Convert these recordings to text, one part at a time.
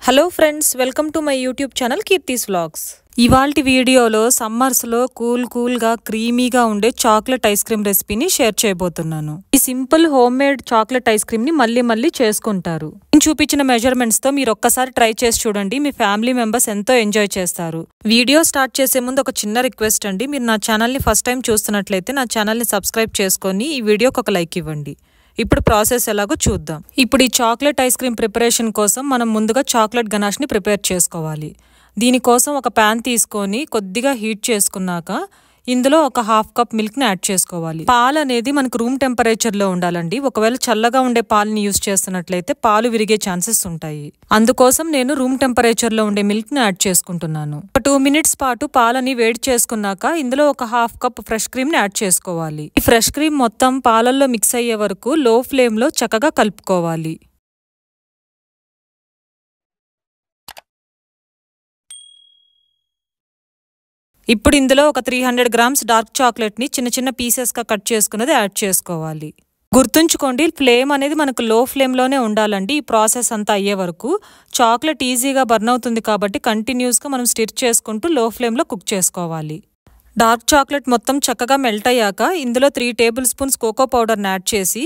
Hello friends, welcome to my YouTube channel Keerthi's vlogs. ఇవాల్టి వీడియోలో సమ్మర్స్లో కూల్గా క్రీమీగా ఉండే చాక్లెట్ ఐస్ క్రీమ్ రెసిపీని షేర్ చేయబోతున్నాను. ఈ simple home made chocolate ice cream ని మళ్ళీ చేసుకుంటారు. నేను చూపించిన మెజర్మెంట్స్ తో మీరు ఒక్కసారి ట్రై చేసి చూడండి. మీ ఫ్యామిలీ మెంబర్స్ ఎంతో ఎంజాయ్ చేస్తారు. వీడియో స్టార్ట్ చేసే ముందు ఒక చిన్న రిక్వెస్ట్ అండి. మీరు నా ఛానల్ ని ఫస్ట్ టైం చూస్తున్నట్లయితే నా ఛానల్ ని సబ్స్క్రైబ్ చేసుకొని ఈ వీడియోకి ఒక లైక్ ఇవ్వండి. ఇప్పుడు ప్రాసెస్ ఎలాగో చూద్దాం. ఇప్పుడు ఈ చాక్లెట్ ఐస్ క్రీమ్ ప్రిపరేషన్ కోసం మనం ముందుగా చాక్లెట్ గనాష్ ని ప్రిపేర్ చేసుకోవాలి. దీనికోసం ఒక ప్యాన్ తీసుకొని కొద్దిగా హీట్ చేసుకున్నాక ఇందులో ఒక హాఫ్ కప్ మిల్క్ ని యాడ్ చేసుకోవాలి. పాలు అనేది మనకు రూమ్ టెంపరేచర్ లో ఉండాలండి. ఒకవేళ చల్లగా ఉండే పాలని యూజ్ చేస్తున్నట్లయితే పాలు విరిగే ఛాన్సెస్ ఉంటాయి. అందుకోసం నేను రూమ్ టెంపరేచర్ లో ఉండే మిల్క్ ని యాడ్ చేసుకుంటున్నాను. ఒక 2 minutes పాటు పాలని వేడి చేసుకున్నాక ఇందులో ఒక హాఫ్ కప్ ఫ్రెష్ క్రీమ్ ని యాడ్ చేసుకోవాలి. ఈ ఫ్రెష్ క్రీమ్ మొత్తం పాలల్లో మిక్స్ అయ్యే వరకు లో ఫ్లేమ్ లో చక్కగా కలుపుకోవాలి. ఇప్పుడు ఇందులో ఒక 300 grams డార్క్ చాక్లెట్ ని చిన్న పీసెస్ గా కట్ చేసుకున్నది యాడ్ చేసుకోవాలి. గుర్తుంచుకోండి, ఫ్లేమ్ అనేది మనకు లో ఫ్లేమ్ లోనే ఉండాలండి. ఈ ప్రాసెస్ అంతా అయ్యే వరకు చాక్లెట్ ఈజీగా బర్న్ అవుతుంది కాబట్టి కంటిన్యూస్ గా మనం స్టిర్ చేసుకుంటూ లో ఫ్లేమ్ లో కుక్ చేసుకోవాలి. డార్క్ చాక్లెట్ మొత్తం చక్కగా మెల్ట్ అయ్యాక ఇందులో 3 tablespoons కోకో పౌడర్ని యాడ్ చేసి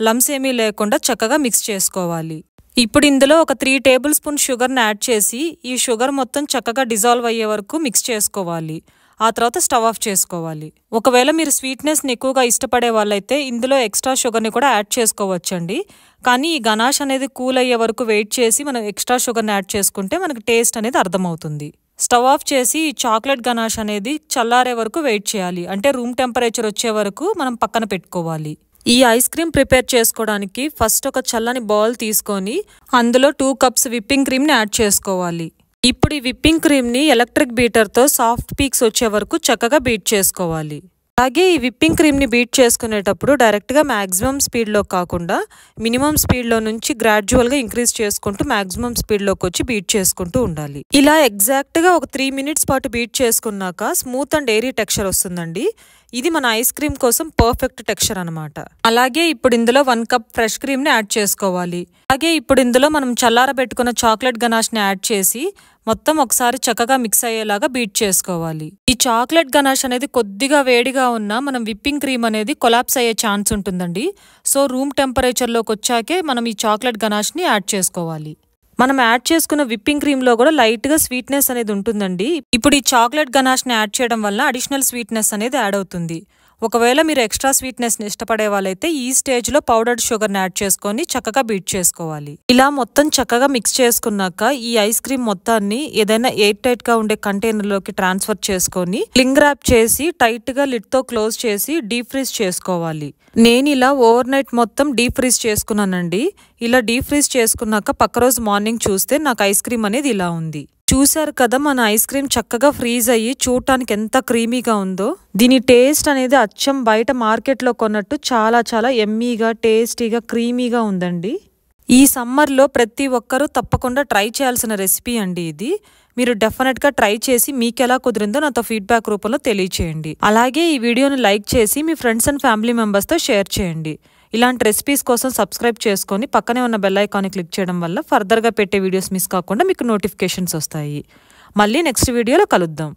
లమ్స్ ఏమీ లేకుండా చక్కగా మిక్స్ చేసుకోవాలి. ఇప్పుడు ఇందులో ఒక 3 tablespoons షుగర్ని యాడ్ చేసి ఈ షుగర్ మొత్తం చక్కగా డిజాల్వ్ అయ్యే వరకు మిక్స్ చేసుకోవాలి. ఆ తర్వాత స్టవ్ ఆఫ్ చేసుకోవాలి. ఒకవేళ మీరు స్వీట్నెస్ని ఎక్కువగా ఇష్టపడే వాళ్ళైతే ఇందులో ఎక్స్ట్రా షుగర్ని కూడా యాడ్ చేసుకోవచ్చండి. కానీ ఈ గనాష్ అనేది కూల్ అయ్యే వరకు వెయిట్ చేసి మనం ఎక్స్ట్రా షుగర్ని యాడ్ చేసుకుంటే మనకి టేస్ట్ అనేది అర్థమవుతుంది. స్టవ్ ఆఫ్ చేసి ఈ చాక్లెట్ గనాష్ అనేది చల్లారే వరకు వెయిట్ చేయాలి. అంటే రూమ్ టెంపరేచర్ వచ్చే వరకు మనం పక్కన పెట్టుకోవాలి. ఈ ఐస్ క్రీమ్ ప్రిపేర్ చేసుకోవడానికి ఫస్ట్ ఒక చల్లని బౌల్ తీసుకొని అందులో 2 cups విప్పింగ్ క్రీమ్ని యాడ్ చేసుకోవాలి. ఇప్పుడు ఈ విప్పింగ్ క్రీమ్ని ఎలక్ట్రిక్ బీటర్తో సాఫ్ట్ పీక్స్ వచ్చే వరకు చక్కగా బీట్ చేసుకోవాలి. అలాగే ఈ విప్పింగ్ క్రీమ్ని బీట్ చేసుకునేటప్పుడు డైరెక్ట్గా మ్యాక్సిమం స్పీడ్లో కాకుండా మినిమం స్పీడ్లో నుంచి గ్రాడ్యువల్గా ఇంక్రీజ్ చేసుకుంటూ మ్యాక్సిమం స్పీడ్లోకి వచ్చి బీట్ చేసుకుంటూ ఉండాలి. ఇలా ఎగ్జాక్ట్గా ఒక 3 minutes పాటు బీట్ చేసుకున్నాక స్మూత్ అండ్ ఎయిరీ టెక్స్చర్ వస్తుందండి. ఇది మన ఐస్ క్రీమ్ కోసం పర్ఫెక్ట్ టెక్స్చర్ అనమాట. అలాగే ఇప్పుడు ఇందులో 1 cup ఫ్రెష్ క్రీమ్ ని యాడ్ చేసుకోవాలి. అలాగే ఇప్పుడు ఇందులో మనం చల్లారబెట్టుకున్న చాక్లెట్ గనాష్ ని యాడ్ చేసి మొత్తం ఒకసారి చక్కగా మిక్స్ అయ్యేలాగా బీట్ చేసుకోవాలి. ఈ చాక్లెట్ గనాష్ అనేది కొద్దిగా వేడిగా ఉన్నా మనం విప్పింగ్ క్రీమ్ అనేది కొలాప్స్ అయ్యే ఛాన్స్ ఉంటుందండి. సో రూమ్ టెంపరేచర్ లోకి వచ్చాకే మనం ఈ చాక్లెట్ గనాష్ ని యాడ్ చేసుకోవాలి. మనం యాడ్ చేసుకున్న విప్పింగ్ క్రీమ్ లో కూడా లైట్ గా స్వీట్నెస్ అనేది ఉంటుందండి. ఇప్పుడు ఈ చాక్లెట్ గనాష్ ని యాడ్ చేయడం వల్ల అడిషనల్ స్వీట్నెస్ అనేది యాడ్ అవుతుంది. ఒకవేళ మీరు ఎక్స్ట్రా స్వీట్నెస్ ని ఇష్టపడే వాళ్ళైతే ఈ స్టేజ్ లో పౌడర్డ్ షుగర్ ని యాడ్ చేసుకొని చక్కగా బీట్ చేసుకోవాలి. ఇలా మొత్తం చక్కగా మిక్స్ చేసుకున్నాక ఈ ఐస్ క్రీమ్ మొత్తాన్ని ఏదైనా ఎయిర్ టైట్ గా ఉండే కంటైనర్ లోకి ట్రాన్స్ఫర్ చేసుకొని క్లింగ్ ర్యాప్ చేసి టైట్ గా లిడ్ తో క్లోజ్ చేసి డీప్ ఫ్రీజ్ చేసుకోవాలి. నేను ఇలా ఓవర్ నైట్ మొత్తం డీప్ ఫ్రీజ్ చేసుకున్నానండి. ఇలా డీప్ ఫ్రీజ్ చేసుకున్నాక పక్క రోజు మార్నింగ్ చూస్తే నాకు ఐస్ క్రీమ్ అనేది ఇలా ఉంది. చూశారు కదా, మన ఐస్ క్రీమ్ చక్కగా ఫ్రీజ్ అయ్యి చూడటానికి ఎంత క్రీమీగా ఉందో. దీని టేస్ట్ అనేది అచ్చం బయట మార్కెట్లో కొన్నట్టు చాలా ఎమ్మీగా టేస్టీగా క్రీమీగా ఉందండి. ఈ సమ్మర్లో ప్రతి ఒక్కరూ తప్పకుండా ట్రై చేయాల్సిన రెసిపీ అండి ఇది. మీరు డెఫినెట్గా ట్రై చేసి మీకు ఎలా కుదిరిందో నాతో ఫీడ్బ్యాక్ రూపంలో తెలియచేయండి. అలాగే ఈ వీడియోని లైక్ చేసి మీ ఫ్రెండ్స్ అండ్ ఫ్యామిలీ మెంబర్స్తో షేర్ చేయండి. ఇలాంటి రెసిపీస్ కోసం సబ్స్క్రైబ్ చేసుకొని పక్కనే ఉన్న బెల్ ఐకాన్ని క్లిక్ చేయడం వల్ల ఫర్దర్గా పెట్టే వీడియోస్ మిస్ కాకుండా మీకు నోటిఫికేషన్స్ వస్తాయి. మళ్ళీ నెక్స్ట్ వీడియోలో కలుద్దాం.